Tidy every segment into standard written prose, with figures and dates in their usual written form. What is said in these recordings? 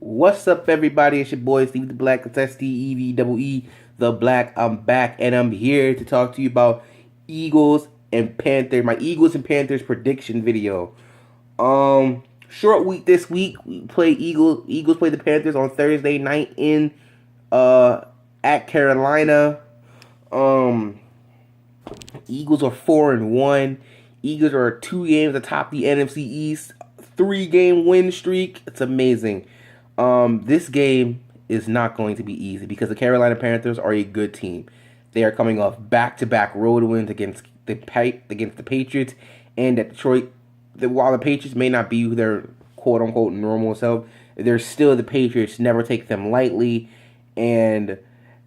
What's up, everybody? It's your boy Steve the Black. It's STEVEE the Black. I'm back, and I'm here to talk to you about Eagles and Panthers. My Eagles and Panthers prediction video. Short week this week. We play Eagles. Eagles play the Panthers on Thursday night in at Carolina. Um, Eagles are 4-1. Eagles are 2 games atop the NFC East. 3-game win streak. It's amazing. This game is not going to be easy because the Carolina Panthers are a good team. They are coming off back-to-back road wins against the Patriots and at Detroit. While the Patriots may not be their quote-unquote normal self, they're still the Patriots. Never take them lightly. And,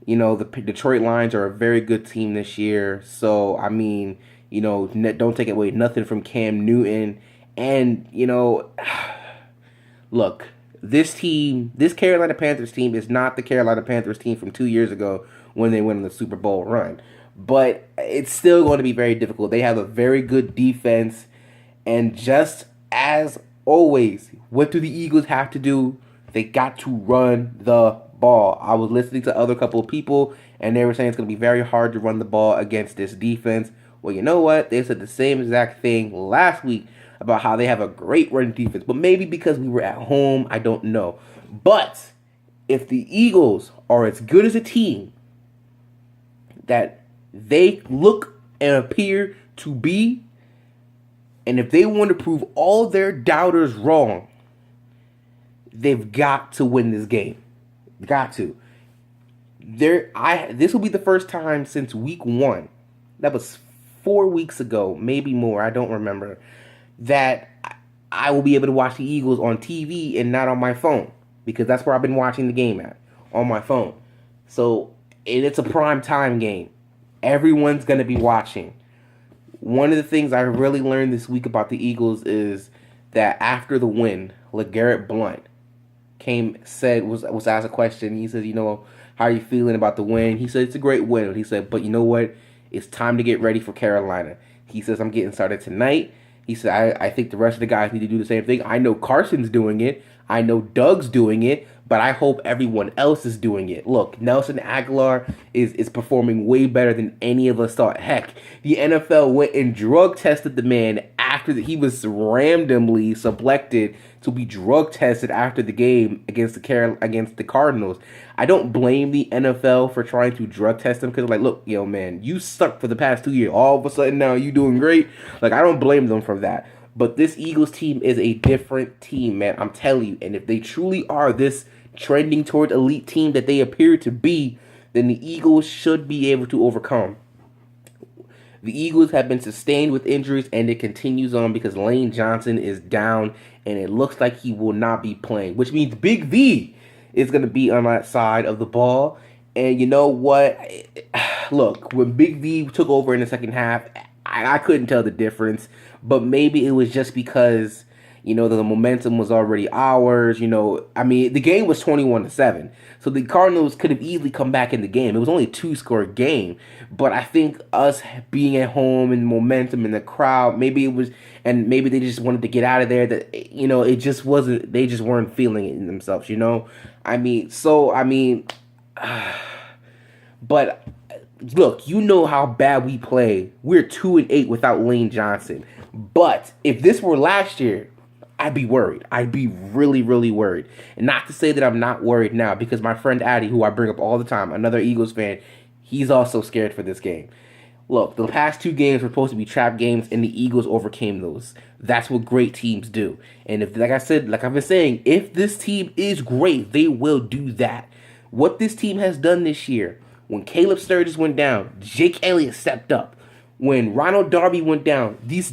you know, the Detroit Lions are a very good team this year. So, I mean, you know, don't take away nothing from Cam Newton. And, you know, look, this Carolina Panthers team is not the Carolina Panthers team from 2 years ago when they went on the Super Bowl run. But it's still going to be very difficult. They have a very good defense. And just as always, what do the Eagles have to do? They got to run the ball. I was listening to other couple of people, and they were saying it's going to be very hard to run the ball against this defense. Well, you know what? They said the same exact thing last week about how they have a great run defense. But maybe because we were at home, I don't know. But if the Eagles are as good as a team that they look and appear to be, and if they want to prove all their doubters wrong, they've got to win this game. Got to. This will be the first time since week 1. That was 4 weeks ago, maybe more. I don't remember. That I will be able to watch the Eagles on TV and not on my phone, because that's where I've been watching the game at, on my phone. So it's a prime time game. Everyone's going to be watching. One of the things I really learned this week about the Eagles is that after the win, LeGarrette Blount was asked a question. He says, you know, how are you feeling about the win? He said, it's a great win. He said, but you know what? It's time to get ready for Carolina. He says, I'm getting started tonight. He said, I think the rest of the guys need to do the same thing. I know Carson's doing it. I know Doug's doing it. But I hope everyone else is doing it. Look, Nelson Aguilar is performing way better than any of us thought. Heck, the NFL went and drug tested the man after he was randomly selected to be drug tested after the game against the Cardinals. I don't blame the NFL for trying to drug test him because, like, look, yo, man, you sucked for the past 2 years. All of a sudden now you doing great. Like, I don't blame them for that. But this Eagles team is a different team, man. I'm telling you. And if they truly are this trending toward elite team that they appear to be, then the Eagles should be able to overcome. The Eagles have been sustained with injuries, and it continues on because Lane Johnson is down, and it looks like he will not be playing, which means Big V is going to be on that side of the ball. And you know what? Look, when Big V took over in the second half, I couldn't tell the difference, but maybe it was just because, you know, the momentum was already ours. You know, I mean, the game was 21-7, so the Cardinals could have easily come back in the game. It was only a 2-score game, but I think us being at home and momentum in the crowd, maybe it was, and maybe they just wanted to get out of there. That, you know, it just wasn't. They just weren't feeling it in themselves. You know, but look, you know how bad we play. We're 2-8 without Lane Johnson. But if this were last year, I'd be worried. I'd be really, really worried. And not to say that I'm not worried now, because my friend Addy, who I bring up all the time, another Eagles fan, he's also scared for this game. Look, the past 2 games were supposed to be trap games, and the Eagles overcame those. That's what great teams do. And if, like I've been saying, if this team is great, they will do that. What this team has done this year, when Caleb Sturgis went down, Jake Elliott stepped up. When Ronald Darby went down, these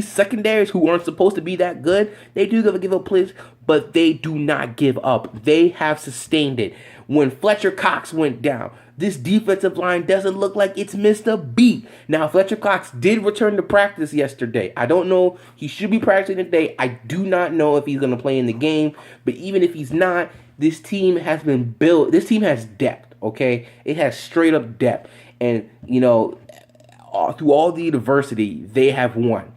secondaries who aren't supposed to be that good, they do give up plays, but they do not give up. They have sustained it. When Fletcher Cox went down, this defensive line doesn't look like it's missed a beat. Now, Fletcher Cox did return to practice yesterday. I don't know. He should be practicing today. I do not know if he's going to play in the game, but even if he's not, this team has been built. This team has depth, okay? It has straight up depth. And, you know, through all the adversity, they have won.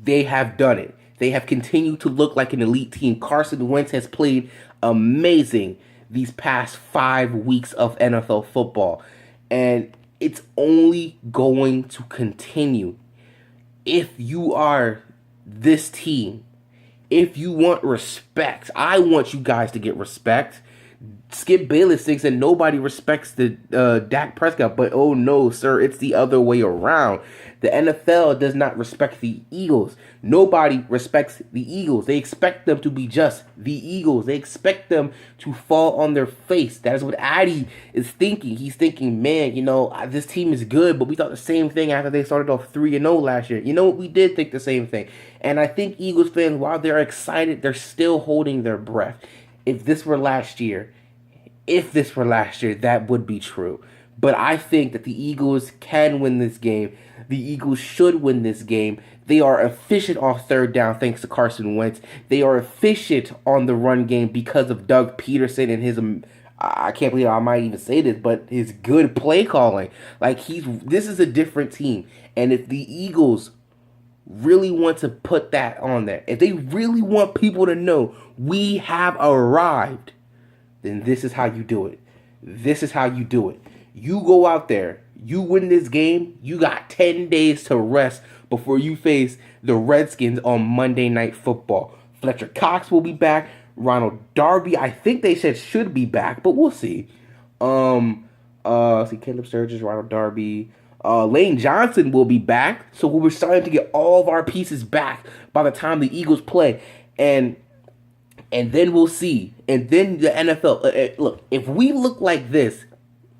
They have done it. They have continued to look like an elite team. Carson Wentz has played amazing these past 5 weeks of NFL football. And it's only going to continue. If you are this team, if you want respect, I want you guys to get respect. Skip Bayless thinks that nobody respects the Dak Prescott, but oh no, sir, it's the other way around. The NFL does not respect the Eagles. Nobody respects the Eagles. They expect them to be just the Eagles. They expect them to fall on their face. That is what Addy is thinking. He's thinking, man, this team is good, but we thought the same thing after they started off 3-0 last year. You know what? We did think the same thing. And I think Eagles fans, while they're excited, they're still holding their breath. If this were last year, that would be true. But I think that the Eagles can win this game. The Eagles should win this game. They are efficient on third down thanks to Carson Wentz. They are efficient on the run game because of Doug Peterson and his, I can't believe I might even say this, but his good play calling. This is a different team. And if the Eagles really want to put that on there, if they really want people to know we have arrived, then this is how you do it. This is how you do it. You go out there, you win this game, you got 10 days to rest before you face the Redskins on Monday Night Football. Fletcher Cox will be back. Ronald Darby, I think they said should be back, but we'll see. Caleb Sturgis, Ronald Darby. Lane Johnson will be back. So we're starting to get all of our pieces back by the time the Eagles play. And then we'll see. And then the NFL. Look, if we look like this,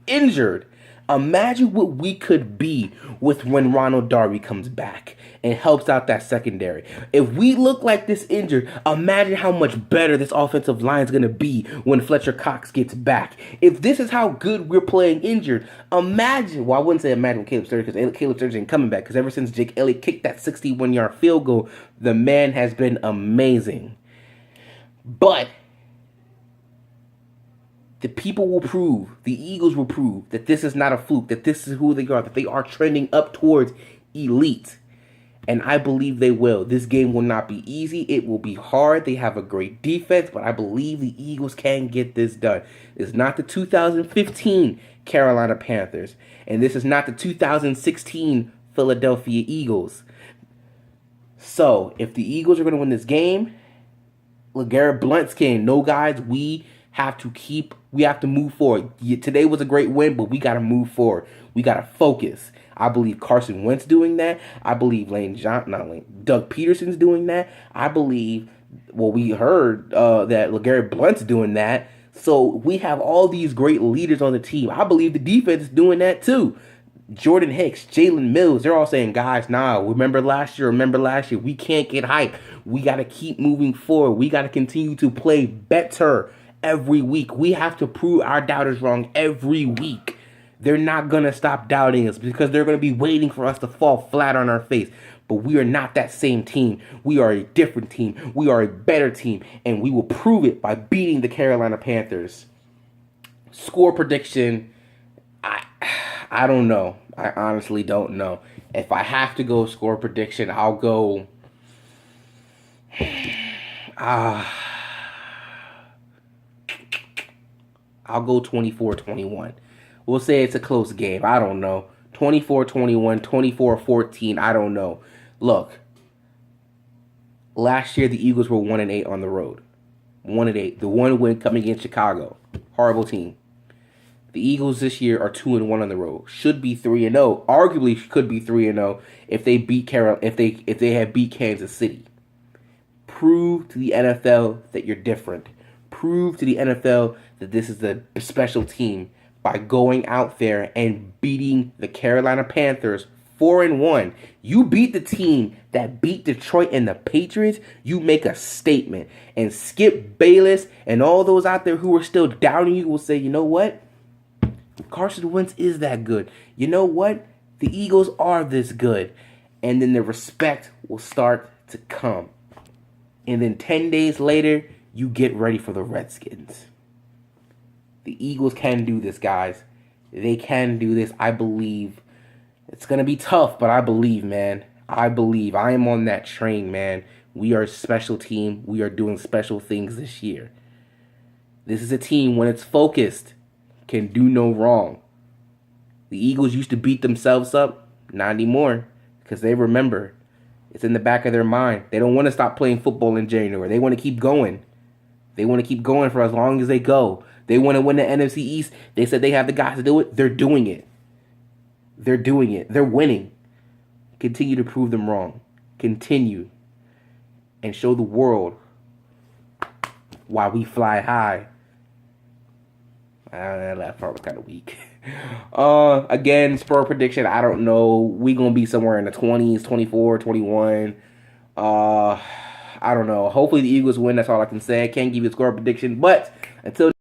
injured, imagine what we could be with when Ronald Darby comes back and helps out that secondary. If we look like this injured, imagine how much better this offensive line is going to be when Fletcher Cox gets back. If this is how good we're playing injured, imagine, well, I wouldn't say imagine Caleb Sturgis, because Caleb Sturgis ain't coming back, because ever since Jake Elliott kicked that 61-yard field goal, the man has been amazing. But the people will prove, the Eagles will prove that this is not a fluke, that this is who they are, that they are trending up towards elite. And I believe they will. This game will not be easy. It will be hard. They have a great defense, but I believe the Eagles can get this done. It's not the 2015 Carolina Panthers, and this is not the 2016 Philadelphia Eagles. So, if the Eagles are going to win this game, LeGarrette Blount's game. No, guys, we have to move forward. Today was a great win, but we got to move forward. We got to focus. I believe Carson Wentz doing that. I believe Doug Peterson's doing that. I believe, we heard that LeGarrette Blount's doing that. So we have all these great leaders on the team. I believe the defense is doing that too. Jordan Hicks, Jalen Mills, they're all saying, guys, remember last year, we can't get hyped. We got to keep moving forward. We got to continue to play better every week. We have to prove our doubters wrong every week. They're not going to stop doubting us because they're going to be waiting for us to fall flat on our face. But we are not that same team. We are a different team. We are a better team. And we will prove it by beating the Carolina Panthers. Score prediction, I don't know. I honestly don't know. If I have to go score prediction, I'll go... I'll go 24-21. We'll say it's a close game. I don't know. 24-21, 24-14. I don't know. Look, last year the Eagles were 1-8 on the road. 1-8. The one win coming against Chicago. Horrible team. The Eagles this year are 2-1 on the road. Should be 3-0. Arguably could be 3-0 if they beat if they had beat Kansas City. Prove to the NFL that you're different. Prove to the NFL that this is a special team by going out there and beating the Carolina Panthers 4-1. You beat the team that beat Detroit and the Patriots. You make a statement. And Skip Bayless and all those out there who are still doubting you will say, you know what? Carson Wentz is that good. You know what? The Eagles are this good. And then the respect will start to come. And then 10 days later, you get ready for the Redskins. The Eagles can do this, guys. They can do this. I believe. It's going to be tough, but I believe, man. I believe. I am on that train, man. We are a special team. We are doing special things this year. This is a team, when it's focused, can do no wrong. The Eagles used to beat themselves up. Not anymore. Because they remember. It's in the back of their mind. They don't want to stop playing football in January. They want to keep going. They want to keep going for as long as they go. They want to win the NFC East. They said they have the guys to do it. They're doing it. They're doing it. They're winning. Continue to prove them wrong. Continue. And show the world why we fly high. That part was kind of weak. Again, spur prediction, I don't know. We gonna be somewhere in the 20s, 24, 21. I don't know. Hopefully the Eagles win. That's all I can say. I can't give you a score prediction, but until